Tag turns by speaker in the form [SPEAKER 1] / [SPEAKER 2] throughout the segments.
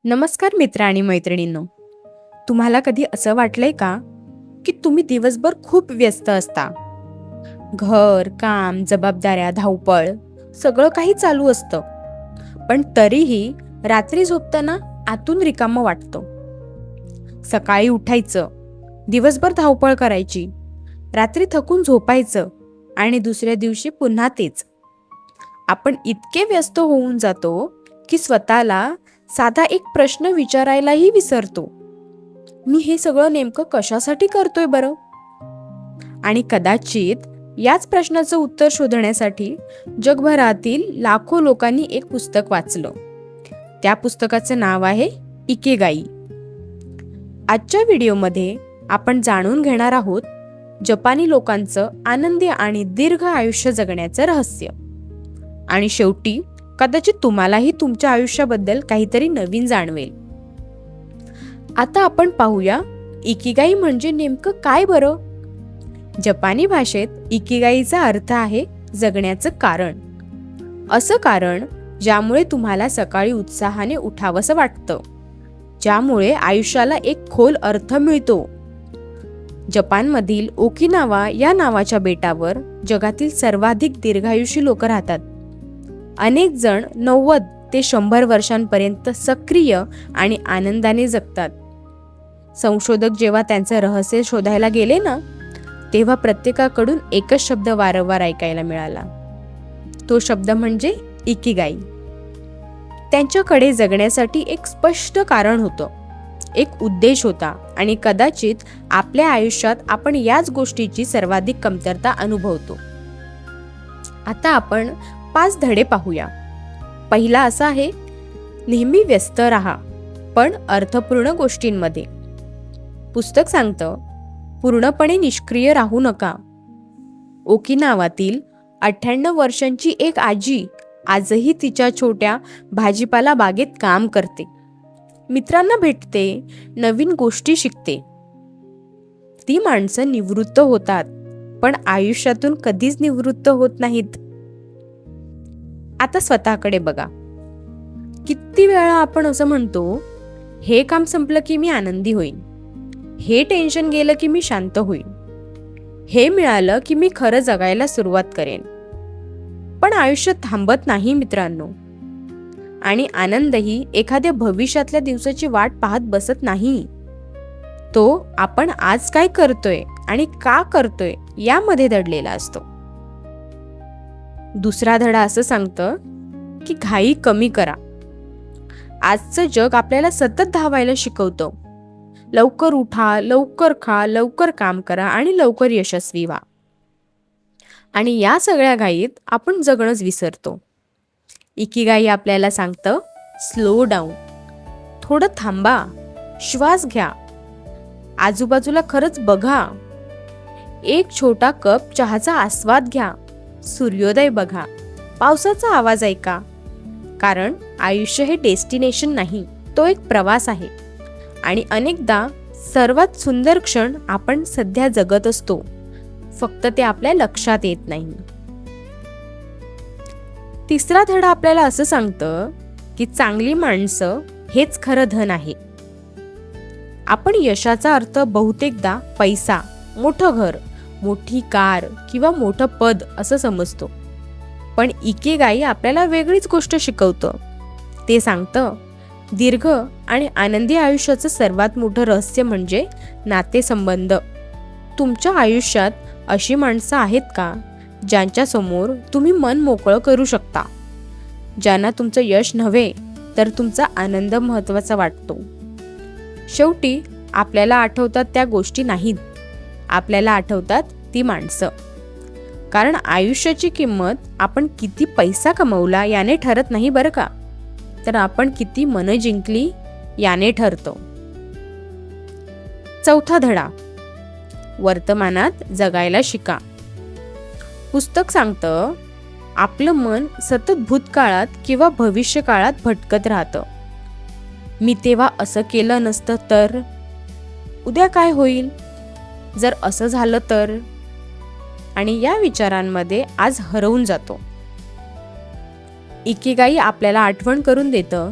[SPEAKER 1] नमस्कार मित्र आणि मैत्रिणींनो. तुम्हाला कधी असं वाटलंय का की तुम्ही दिवसभर खूप व्यस्त असता? घर, काम, जबाबदाऱ्या, धावपळ सगळं काही चालू असतं, पण तरीही रात्री झोपताना आतून रिकामं वाटतं. सकाळी उठायचं, दिवसभर धावपळ करायची, रात्री थकून झोपायचं आणि दुसऱ्या दिवशी पुन्हा तेच. आपण इतके व्यस्त होऊन जातो की स्वतःला साधा एक प्रश्न विचारायलाही विसरतो. मी हे सगळं नेमकं कशासाठी करतोय बरं? आणि कदाचित याच प्रश्नाचं उत्तर शोधण्यासाठी जगभरातील लाखो लोकांनी एक पुस्तक वाचलं. त्या पुस्तकाचं नाव आहे इकेगाई. आजच्या व्हिडिओमध्ये आपण जाणून घेणार आहोत जपानी लोकांचं आनंदी आणि दीर्घ आयुष्य जगण्याचं रहस्य. आणि शेवटी कदाचित तुम्हालाही तुमच्या आयुष्याबद्दल काहीतरी नवीन जाणवेल. आता आपण पाहूया इकिगाई म्हणजे नेमकं काय बरं? जपानी भाषेत इकिगाईचा अर्थ आहे जगण्याचं कारण. असं कारण ज्यामुळे तुम्हाला सकाळी उत्साहाने उठावंसं वाटतं, ज्यामुळे आयुष्याला एक खोल अर्थ मिळतो. जपानमधील ओकिनावा या नावाच्या बेटावर जगातील सर्वाधिक दीर्घायुषी लोक राहतात. अनेक जण 90 ते 100 वर्षांपर्यंत सक्रिय आणि आनंदाने जगतात. संशोधक जेव्हा त्यांचं रहस्य शोधायला गेले ना, तेव्हा प्रत्येकाकडून एकच शब्द वारंवार ऐकायला मिळाला. तो शब्द म्हणजे इकिगाई. त्यांच्याकडे जगण्यासाठी एक स्पष्ट कारण होतं, एक उद्देश होता आणि कदाचित आपल्या आयुष्यात आपण याच गोष्टीची सर्वाधिक कमतरता अनुभवतो. आता आपण 5 धडे पाहूया. पहिला असा आहे, नेहमी व्यस्त राहा पण अर्थपूर्ण गोष्टींमध्ये. पुस्तक सांगतं, पूर्णपणे निष्क्रिय राहू नका. ओकिनावातील 98 वर्षांची एक आजी आजही तिच्या छोट्या भाजीपाला बागेत काम करते, मित्रांना भेटते, नवीन गोष्टी शिकते. ती माणसं निवृत्त होतात पण आयुष्यातून कधीच निवृत्त होत नाहीत. आता स्वतःकडे बघा. किती वेळा आपण असं म्हणतो, हे काम संपलं की मी आनंदी होईन, हे टेन्शन गेलं की मी शांत होईन, हे मिळालं की मी खरं जगायला सुरुवात करेन. पण आयुष्य थांबत नाही मित्रांनो. आणि आनंदही एखाद्या भविष्यातल्या दिवसाची वाट पाहत बसत नाही. तो आपण आज काय करतोय आणि का करतोय यामध्ये दडलेला असतो. दुसरा धडा असं सांगतं की घाई कमी करा. आजचं जग आपल्याला सतत धावायला शिकवतं. लवकर उठा, लवकर खा, लवकर काम करा आणि लवकर यशस्वी व्हा. आणि या सगळ्या घाईत आपण जगणंच विसरतो. इकिगाई आपल्याला सांगतं, स्लो डाऊन, थोडं थांबा, श्वास घ्या, आजूबाजूला खरंच बघा, एक छोटा कप चहाचा आस्वाद घ्या, सूर्योदय बघा, पावसाचा आवाज ऐका. कारण आयुष्य हे डेस्टिनेशन नाही, तो एक प्रवास आहे. आणि अनेकदा सर्वात सुंदर क्षण आपण सध्या जगत असतो, फक्त ते आपल्या लक्षात येत नाही. तिसरा धडा आपल्याला असं सांगतं की चांगली माणसं हेच खरं धन आहे. आपण यशाचा अर्थ बहुतेकदा पैसा, मोठं घर, मोठी कार किंवा मोठं पद असं समजतो. पण इकेगाई आपल्याला वेगळीच गोष्ट शिकवतं. ते सांगतं, दीर्घ आणि आनंदी आयुष्याचं सर्वात मोठं रहस्य म्हणजे नातेसंबंध. तुमच्या आयुष्यात अशी माणसं आहेत का ज्यांच्या समोर तुम्ही मन मोकळं करू शकता, ज्यांना तुमचं यश नव्हे तर तुमचा आनंद महत्त्वाचा वाटतो? शेवटी आपल्याला आठवतात त्या गोष्टी नाहीत, आपल्याला आठवतात ती माणसं. कारण आयुष्याची किंमत आपण किती पैसा कमवला याने ठरत नाही बरं का, तर आपण किती मनं जिंकली याने ठरतो. चौथा धडा, वर्तमानात जगायला शिका. पुस्तक सांगतं, आपलं मन सतत भूतकाळात किंवा भविष्यकाळात भटकत राहतं. मी तेव्हा असं केलं नसतं तर, उद्या काय होईल, जर असं झालं तर, आणि या विचारांमध्ये आज हरवून जातो. इकिगाई आपल्याला आठवण करून देतं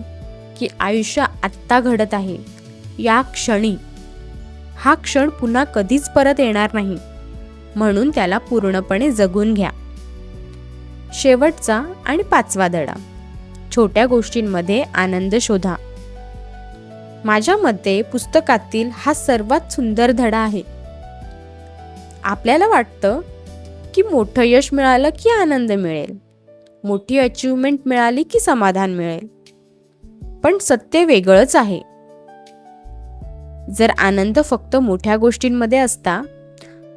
[SPEAKER 1] की आयुष्य आत्ता घडत आहे, या क्षणी. हा क्षण पुन्हा कधीच परत येणार नाही, म्हणून त्याला पूर्णपणे जगून घ्या. शेवटचा आणि 5वा धडा, छोट्या गोष्टींमध्ये आनंद शोधा. माझ्या मते पुस्तकातील हा सर्वात सुंदर धडा आहे. आपल्याला वाटतं की मोठं यश मिळालं की आनंद मिळेल, मोठी अचीवमेंट मिळाली की समाधान मिळेल. पण सत्य वेगळंच आहे. जर आनंद फक्त मोठ्या गोष्टींमध्ये असता,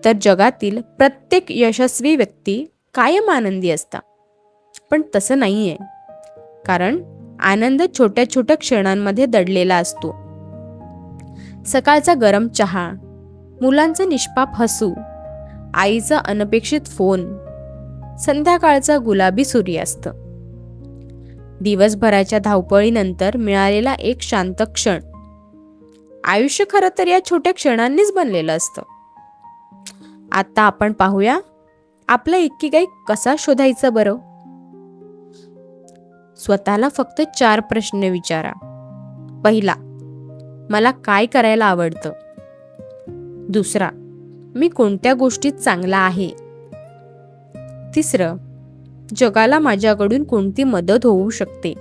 [SPEAKER 1] तर जगातील प्रत्येक यशस्वी व्यक्ती कायम आनंदी असता. पण तसं नाहीये, कारण आनंद छोट्या छोट्या क्षणांमध्ये दडलेला असतो. सकाळचा गरम चहा, मुलांचं निष्पाप हसू, आईचा अनपेक्षित फोन, संध्याकाळचा गुलाबी सूर्यास्त. दिवसभराच्या धावपळीनंतर मिळालेला एक शांत क्षण. आयुष्य खरं तर या छोट्या क्षणांनीच बनलेलं असतं. आता आपण पाहूया आपला इकिगाई कसा शोधायचा बरं. स्वतःला फक्त 4 प्रश्न विचारा. पहिला, मला काय करायला आवडतं? दुसरा, मी कोणत्या गोष्टीत चांगला आहे? तिसरं, जगाला माझ्याकडून कोणती मदत होऊ शकते?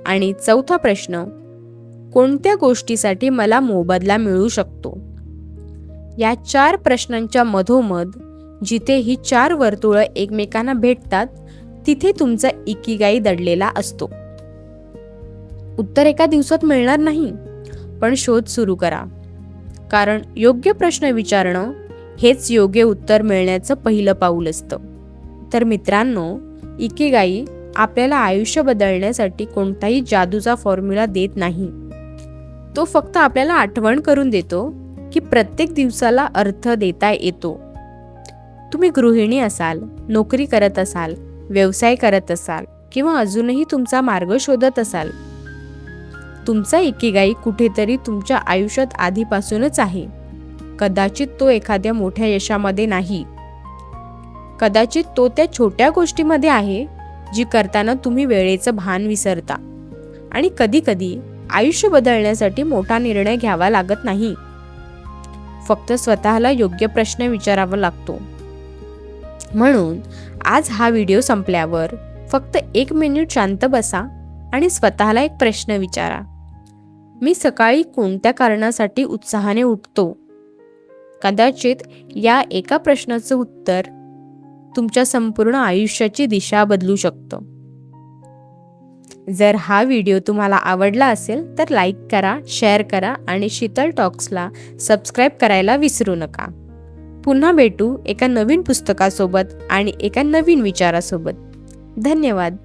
[SPEAKER 1] आणि चौथा प्रश्न, कोणत्या गोष्टीसाठी मला मोबदला मिळू शकतो? या 4 प्रश्नांच्या मधोमध जिथे ही 4 वर्तुळं एकमेकांना भेटतात, तिथे तुमचा इकिगाई दडलेला असतो. उत्तर एका दिवसात मिळणार नाही, पण शोध सुरू करा. कारण योग्य प्रश्न विचारणं हेच योग्य उत्तर मिळण्याचं पहिलं पाऊल असतं. तर मित्रांनो, इकिगाई आपल्याला आयुष्य बदलण्यासाठी कोणताही जादूचा फॉर्म्युला देत नाही. तो फक्त आपल्याला आठवण करून देतो की प्रत्येक दिवसाला अर्थ देता येतो. तुम्ही गृहिणी असाल, नोकरी करत असाल, व्यवसाय करत असाल किंवा अजूनही तुमचा मार्ग शोधत असाल, तुमचा इकिगाई कुठेतरी तुमच्या आयुष्यात आधीपासूनच आहे. कदाचित तो एखाद्या मोठ्या यशामध्ये नाही, कदाचित तो त्या छोट्या गोष्टीमध्ये आहे जी करताना तुम्ही वेळेचं भान विसरता. आणि कधी कधी आयुष्य बदलण्यासाठी मोठा निर्णय घ्यावा लागत नाही, फक्त स्वतःला योग्य प्रश्न विचारावा लागतो. म्हणून आज हा व्हिडिओ संपल्यावर फक्त 1 मिनिट शांत बसा आणि स्वतःला एक प्रश्न विचारा. मी सकाळी कोणत्या कारणासाठी उत्साहाने उठतो? कदाचित या एका प्रश्नाचं उत्तर तुमच्या संपूर्ण आयुष्याची दिशा बदलू शकतं. जर हा व्हिडिओ तुम्हाला आवडला असेल तर लाईक करा, शेअर करा आणि शीतल टॉक्सला सबस्क्राईब करायला विसरू नका. पुन्हा भेटू एका नवीन पुस्तकासोबत आणि एका नवीन विचारासोबत. धन्यवाद.